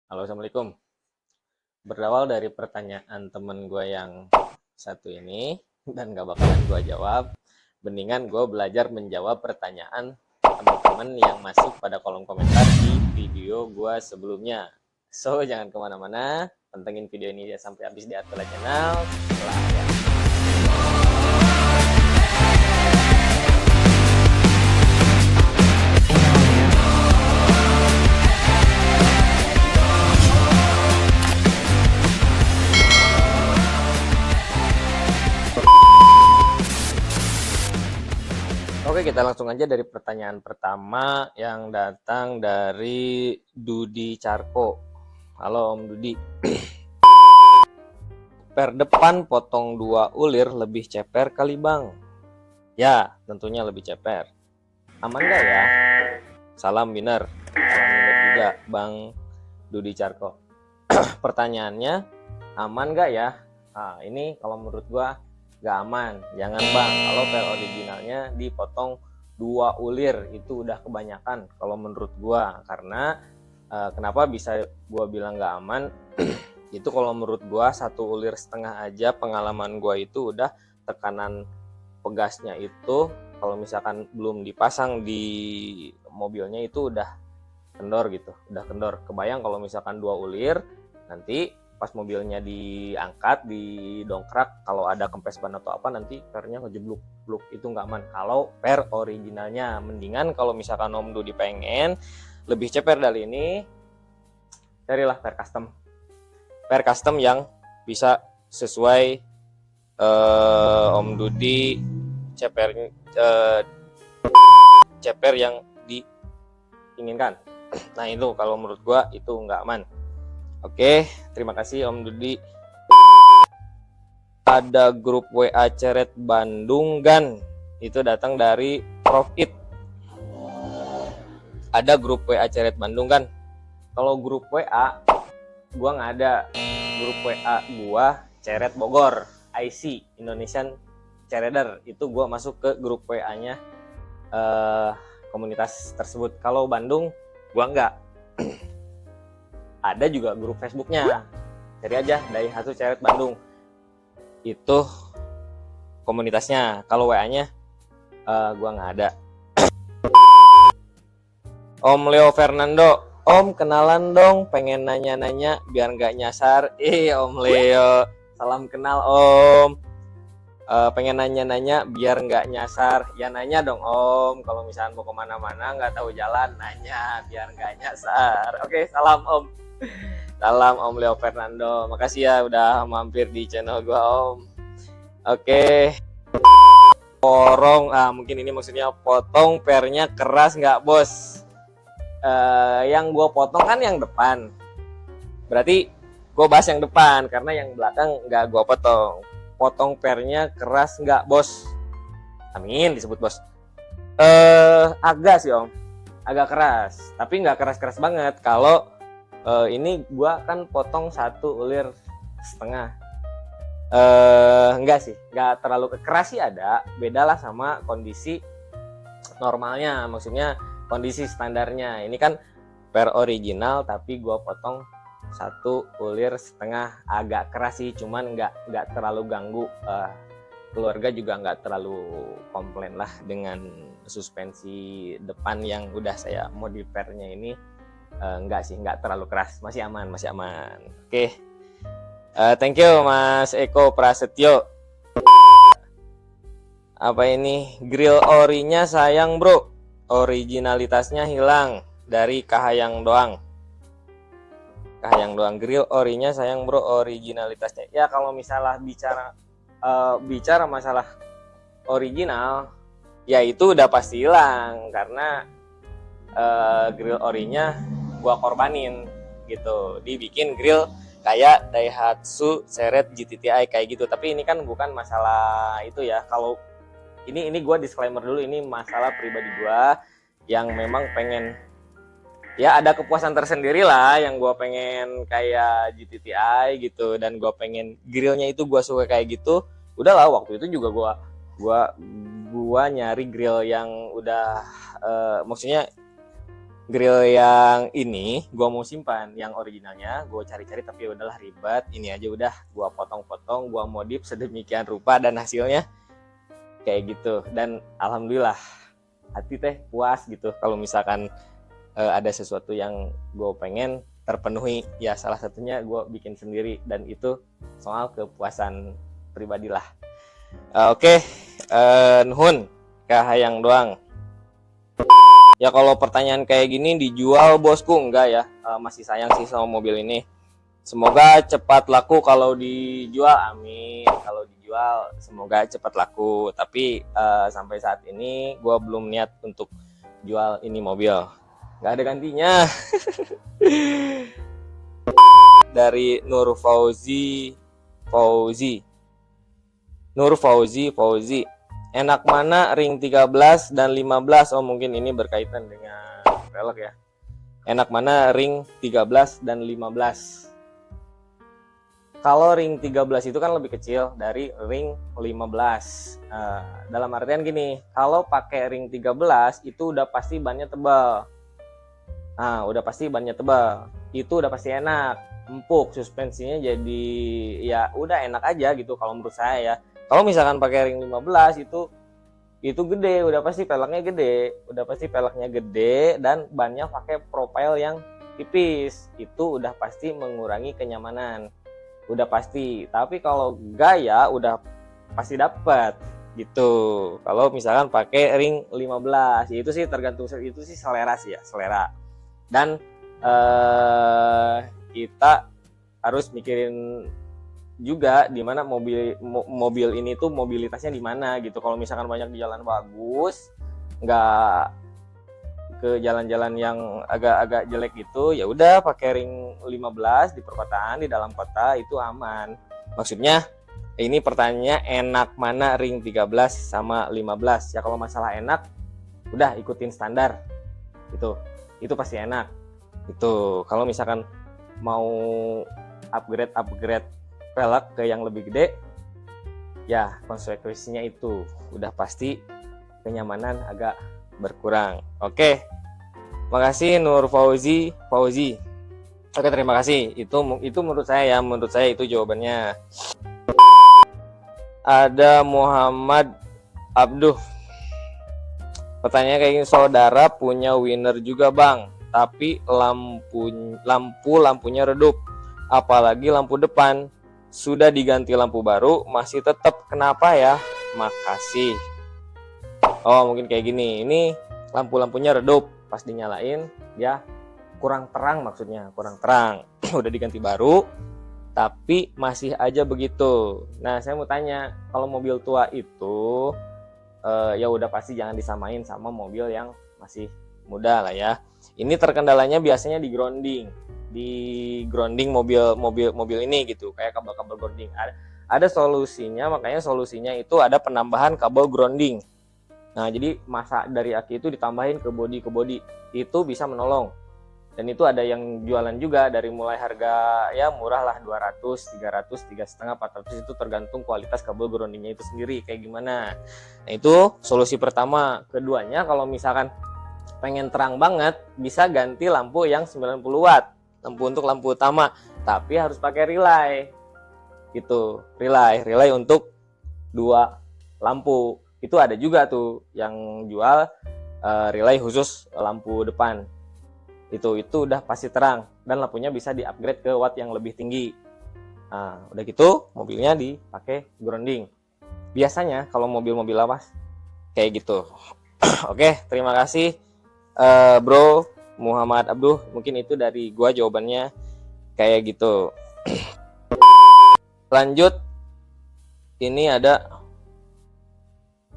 Halo, Assalamualaikum. Berawal dari pertanyaan temen gue yang satu ini, dan gak bakalan gue jawab, mendingan gue belajar menjawab pertanyaan teman-teman yang masuk pada kolom komentar di video gue sebelumnya. So, jangan kemana-mana, pantengin video ini ya sampai habis di Atela Channel. Setelah ya. Oke, kita langsung aja dari pertanyaan pertama yang datang dari Dudi Carko. Halo Om Dudi. Per depan potong 2 ulir lebih ceper kali bang? Ya, tentunya lebih ceper. Aman gak ya? Salam winner. Salam winner juga Bang Dudi Carko. Pertanyaannya, aman gak ya? Nah, ini kalau menurut gua gak aman. Jangan bang, kalau per originalnya dipotong 2 ulir itu udah kebanyakan kalau menurut gua. Karena kenapa bisa gua bilang gak aman? Itu kalau menurut gua 1 ulir setengah aja, pengalaman gua itu udah tekanan pegasnya itu kalau misalkan belum dipasang di mobilnya itu udah kendor gitu, udah kendor. Kebayang kalau misalkan 2 ulir, nanti pas mobilnya diangkat, didongkrak, kalau ada kempes ban atau apa nanti pernya ngejebluk, itu nggak aman. Kalau per originalnya, mendingan kalau misalkan Om Dudi pengen lebih ceper dari ini, carilah per custom yang bisa sesuai Om Dudi ceper ceper yang diinginkan. Nah itu kalau menurut gua itu nggak aman. Oke, terima kasih Om Dudi. Ada grup WA Ceret Bandung Gan, itu datang dari Prof It. Ada grup WA Ceret Bandung Gan. Kalau grup WA gua nggak ada. Grup WA gua Ceret Bogor, IC Indonesian Cereder, itu gua masuk ke grup WA-nya komunitas tersebut. Kalau Bandung gua nggak. Ada juga grup Facebooknya, cari aja Daihatsu Ceret Bandung, itu komunitasnya. Kalau WA-nya gua nggak ada. Om Leo Fernando, Om kenalan dong, pengen nanya-nanya biar nggak nyasar. Om Leo, salam kenal Om. Pengen nanya-nanya biar nggak nyasar. Ya nanya dong Om, kalau misalnya mau kemana-mana nggak tahu jalan, nanya biar nggak nyasar. Oke, salam Om. Salam Om Leo Fernando, makasih ya udah mampir di channel gua Om. Oke, porong, mungkin ini maksudnya potong pernya keras nggak bos? Yang gua potong kan yang depan, berarti gua bahas yang depan karena yang belakang nggak gua potong. Potong pernya keras nggak bos? Amin disebut bos. Agak sih Om, agak keras, tapi nggak keras-keras banget. Kalau ini gua kan potong 1 ulir setengah. Enggak sih, enggak terlalu keras sih, ada beda lah sama kondisi normalnya, maksudnya kondisi standarnya. Ini kan per original tapi gua potong 1 ulir setengah, agak keras sih, cuman enggak terlalu ganggu. Keluarga juga enggak terlalu komplain lah dengan suspensi depan yang udah saya modifernya ini. Enggak sih, enggak terlalu keras, masih aman. Oke. Thank you Mas Eko Prasetyo. Apa ini? Grill orinya sayang bro, originalitasnya hilang dari Kahayang doang. Grill orinya sayang bro, originalitasnya. Ya kalau misalnya bicara masalah original, ya itu udah pasti hilang karena grill orinya gua korbanin gitu, dibikin grill kayak Daihatsu Ceret GTTI kayak gitu. Tapi ini kan bukan masalah itu ya. Kalau ini gua disclaimer dulu, ini masalah pribadi gua yang memang pengen, ya ada kepuasan tersendiri lah, yang gua pengen kayak GTTI gitu, dan gua pengen grillnya itu gua suka kayak gitu. Udahlah, waktu itu juga gua nyari grill yang udah maksudnya grill yang ini gua mau simpan, yang originalnya gua cari-cari tapi udahlah ribet, ini aja udah gua potong-potong, gua modif sedemikian rupa dan hasilnya kayak gitu. Dan alhamdulillah hati teh puas gitu kalau misalkan ada sesuatu yang gue pengen terpenuhi, ya salah satunya gue bikin sendiri, dan itu soal kepuasan pribadi lah. Oke, nuhun kahayang doang. Ya kalau pertanyaan kayak gini dijual bosku, enggak ya, masih sayang sih sama mobil ini. Semoga cepat laku kalau dijual, amin. Kalau dijual semoga cepat laku. Tapi sampai saat ini gue belum niat untuk jual ini mobil, nggak ada gantinya. Dari Nur Fauzi, enak mana ring 13 dan 15? Oh mungkin ini berkaitan dengan velg ya. Enak mana ring 13 dan 15? Kalau ring 13 itu kan lebih kecil dari ring 15. Dalam artian gini, kalau pakai ring 13 itu udah pasti bannya tebal. Udah pasti bannya tebal. Itu udah pasti enak, empuk, suspensinya jadi ya udah enak aja gitu kalau menurut saya ya. Kalau misalkan pakai ring 15 itu gede, udah pasti peleknya gede dan bannya pakai profile yang tipis. Itu udah pasti mengurangi kenyamanan. Udah pasti. Tapi kalau gaya udah pasti dapat gitu. Kalau misalkan pakai ring 15, itu sih tergantung, itu sih selera sih ya, selera. Dan kita harus mikirin juga di mana mobil ini tuh mobilitasnya di mana gitu. Kalau misalkan banyak di jalan bagus, nggak ke jalan-jalan yang agak-agak jelek gitu, ya udah pakai ring 15 di perkotaan, di dalam kota itu aman. Maksudnya ini pertanyaannya enak mana ring 13 sama 15. Ya kalau masalah enak udah ikutin standar. Itu pasti enak. Itu kalau misalkan mau upgrade velg ke yang lebih gede, ya konsekuensinya itu udah pasti kenyamanan agak berkurang. Oke, makasih Nur Fauzi. Oke, terima kasih. Itu menurut saya itu jawabannya. Ada Muhammad Abduh. Pertanyaannya kayak gini, saudara punya winner juga bang, tapi lampunya redup, apalagi lampu depan. Sudah diganti lampu baru, masih tetap, kenapa ya? Makasih. Oh mungkin kayak gini, ini lampunya redup, pas dinyalain ya kurang terang, maksudnya kurang terang. Udah diganti baru tapi masih aja begitu. Nah saya mau tanya, kalau mobil tua itu ya udah pasti jangan disamain sama mobil yang masih muda lah ya. Ini terkendalanya biasanya di grounding mobil ini gitu, kayak kabel-kabel grounding. Ada solusinya, makanya solusinya itu ada penambahan kabel grounding. Nah, jadi masa dari aki itu ditambahin ke bodi itu bisa menolong. Dan itu ada yang jualan juga dari mulai harga ya murah lah, 200, 300, 3,5, 400, itu tergantung kualitas kabel groundingnya itu sendiri kayak gimana. Nah, itu solusi pertama. Keduanya, kalau misalkan pengen terang banget, bisa ganti lampu yang 90 watt. Untuk lampu utama, tapi harus pakai relay. Gitu. Relay untuk 2 lampu. Itu ada juga tuh yang jual relay khusus lampu depan. Itu udah pasti terang dan lampunya bisa di-upgrade ke watt yang lebih tinggi. Nah, udah gitu mobilnya dipakai grounding. Biasanya kalau mobil-mobil lawas kayak gitu. Oke, terima kasih Bro Muhammad Abduh. Mungkin itu dari gua jawabannya kayak gitu. Lanjut, ini ada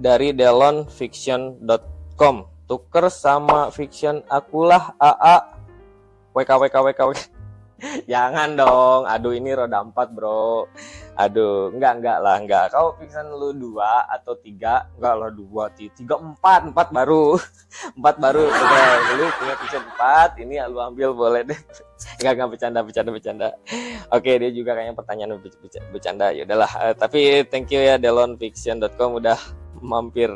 dari delonfiction.com. Tuker sama fiction akulah AA WK. Jangan dong. Aduh, ini roda 4 bro. Aduh, enggak lah. Kau fiction lu 2 atau 3? Enggak lah, 2, 3, 4 baru. 4 baru. Oke, lu punya fiction 4, ini lu ambil boleh deh. Enggak bercanda. Oke, dia juga kayaknya pertanyaan bercanda. Ya udahlah, tapi thank you ya delonfiction.com udah mampir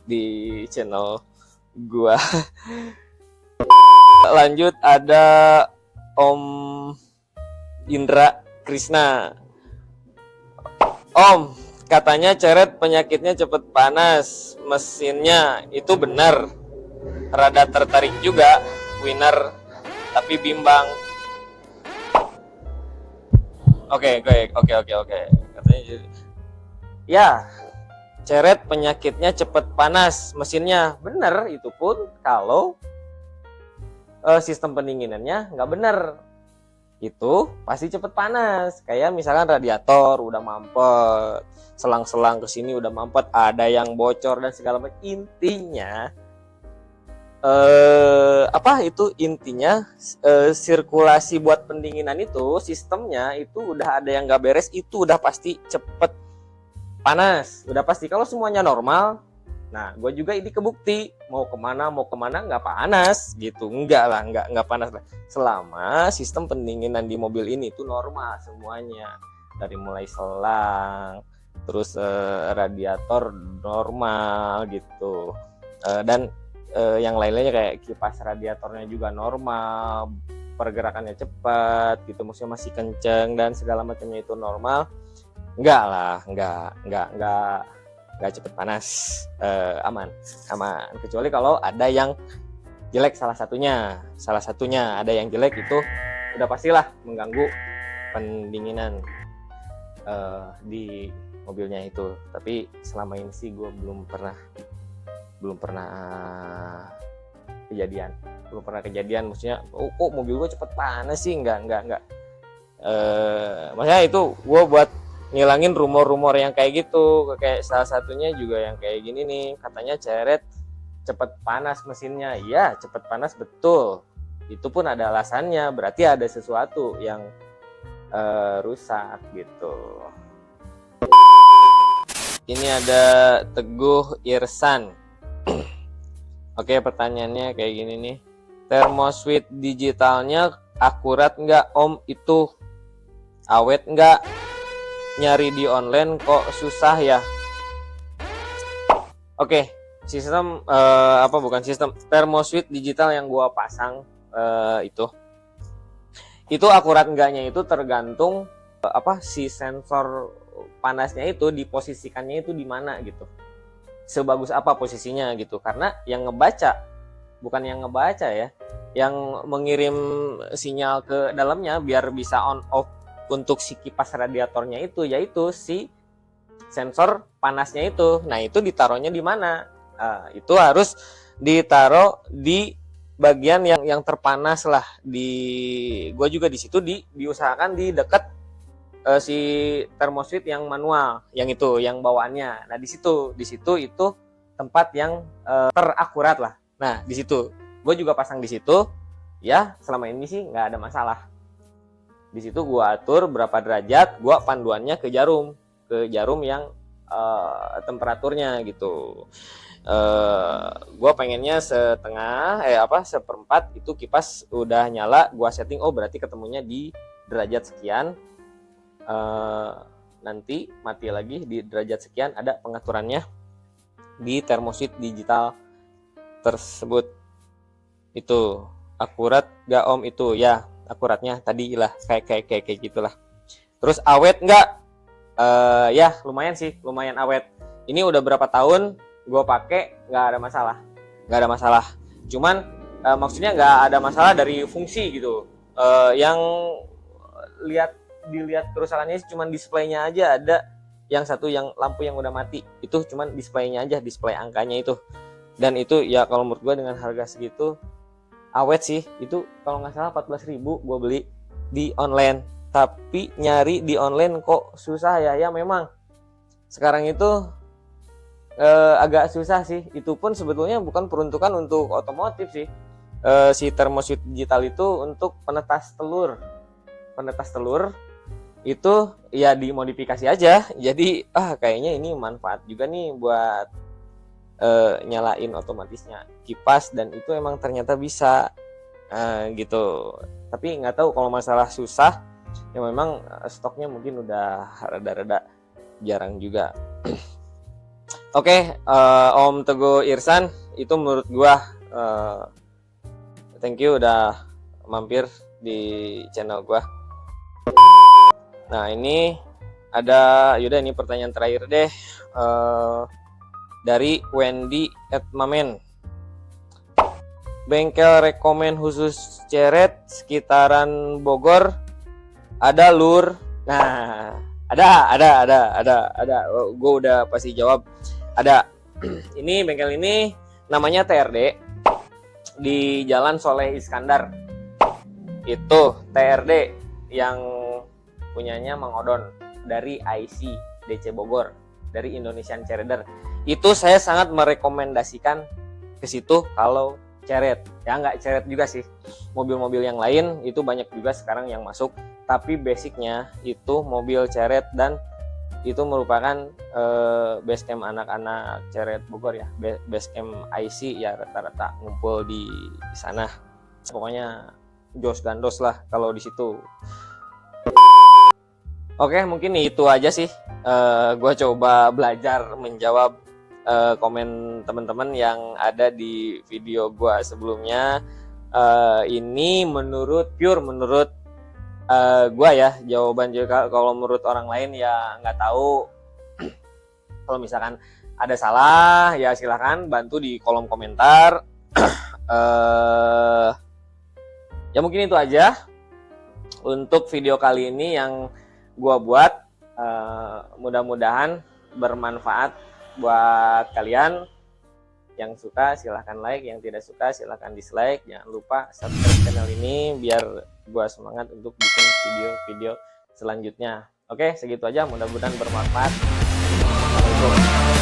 di channel gua. Lanjut ada Om Indra Krisna. Om, katanya ceret penyakitnya cepet panas mesinnya, itu benar. Rada tertarik juga, winner, tapi bimbang. Oke. Katanya ya, ceret penyakitnya cepet panas mesinnya, bener. Itu pun kalau sistem pendinginannya nggak bener, itu pasti cepet panas. Kayak misalkan radiator udah mampet, selang-selang kesini udah mampet, ada yang bocor dan segala macam. Intinya sirkulasi buat pendinginan itu, sistemnya itu udah ada yang nggak beres, itu udah pasti cepet panas, udah pasti. Kalau semuanya normal, nah gue juga ini kebukti, mau kemana nggak panas gitu, nggak panas lah, selama sistem pendinginan di mobil ini itu normal semuanya, dari mulai selang, terus radiator normal gitu, dan yang lainnya kayak kipas radiatornya juga normal, pergerakannya cepat gitu, maksudnya masih kenceng dan segala macamnya itu normal. Nggak cepet panas, aman. Kecuali kalau ada yang jelek, salah satunya ada yang jelek, itu udah pastilah mengganggu pendinginan di mobilnya itu. Tapi selama ini sih gue belum pernah kejadian, maksudnya kok mobil gue cepet panas sih, nggak maksudnya itu gue buat ngilangin rumor-rumor yang kayak gitu. Kayak salah satunya juga yang kayak gini nih, katanya ceret cepet panas mesinnya. Iya, cepet panas betul, itu pun ada alasannya, berarti ada sesuatu yang rusak gitu. Ini ada Teguh Irsan. Oke, pertanyaannya kayak gini nih, thermoswitch digitalnya akurat nggak Om? Itu awet nggak? Nyari di online kok susah ya? Oke, sistem thermoswitch digital yang gua pasang itu akurat enggaknya itu tergantung si sensor panasnya itu diposisikannya itu di mana gitu, sebagus apa posisinya gitu. Karena yang mengirim sinyal ke dalamnya biar bisa on off untuk si kipas radiatornya itu, yaitu si sensor panasnya itu. Nah, itu ditaruhnya di mana? Itu harus ditaruh di bagian yang terpanas lah. Gua juga di situ diusahakan di dekat si thermoswitch yang manual, yang bawaannya. Nah, di situ itu tempat yang terakurat lah. Nah, di situ gue juga pasang di situ. Ya, selama ini sih nggak ada masalah. Di situ gue atur berapa derajat, gue panduannya ke jarum yang temperaturnya gitu. Gue pengennya seperempat itu kipas udah nyala, gue setting, berarti ketemunya di derajat sekian. Nanti mati lagi di derajat sekian, ada pengaturannya di thermoswitch digital tersebut. Itu akurat gak Om? Itu ya akuratnya tadi lah kayak gitulah. Terus awet nggak? Ya lumayan awet. Ini udah berapa tahun gue pakai, nggak ada masalah. Cuman maksudnya nggak ada masalah dari fungsi gitu. Yang dilihat kerusakannya cuman displaynya aja, ada yang satu yang lampu yang udah mati, itu cuman displaynya aja, display angkanya itu. Dan itu ya kalau menurut gue dengan harga segitu awet sih. Itu kalau nggak salah 14.000 gue beli di online. Tapi nyari di online kok susah ya memang sekarang itu agak susah sih. Itu pun sebetulnya bukan peruntukan untuk otomotif sih. Si thermoswitch digital itu untuk penetas telur itu ya dimodifikasi aja. Jadi kayaknya ini manfaat juga nih buat nyalain otomatisnya kipas, dan itu emang ternyata bisa gitu. Tapi nggak tahu kalau masalah susah ya, memang stoknya mungkin udah rada-rada jarang juga. Oke, Om Teguh Irsan, itu menurut gua thank you udah mampir di channel gua. Nah ini ada, yaudah ini pertanyaan terakhir deh, dari Wendy @mamen. Bengkel rekomen khusus ceret sekitaran Bogor ada lur? Nah ada. Gue udah pasti jawab ada. Ini bengkel ini namanya TRD di Jalan Soleh Iskandar. Itu TRD yang punyanya Mang Odon dari IC DC Bogor, dari Indonesian Cerader. Itu saya sangat merekomendasikan ke situ kalau ceret. Ya nggak ceret juga sih, mobil-mobil yang lain itu banyak juga sekarang yang masuk, tapi basicnya itu mobil ceret, dan itu merupakan base camp anak-anak ceret Bogor ya, base camp IC ya, rata-rata ngumpul di sana. Pokoknya jos gandos lah kalau di situ. Oke, mungkin itu aja sih. Gue coba belajar menjawab komen teman-teman yang ada di video gue sebelumnya. Ini menurut gue ya, jawaban juga. Kalau menurut orang lain ya nggak tahu. Kalau misalkan ada salah ya silahkan bantu di kolom komentar. Ya mungkin itu aja untuk video kali ini yang gua buat. Mudah-mudahan bermanfaat buat kalian. Yang suka silahkan like, yang tidak suka silahkan dislike. Jangan lupa subscribe channel ini biar gua semangat untuk bikin video-video selanjutnya. Oke, segitu aja, mudah-mudahan bermanfaat. Assalamualaikum.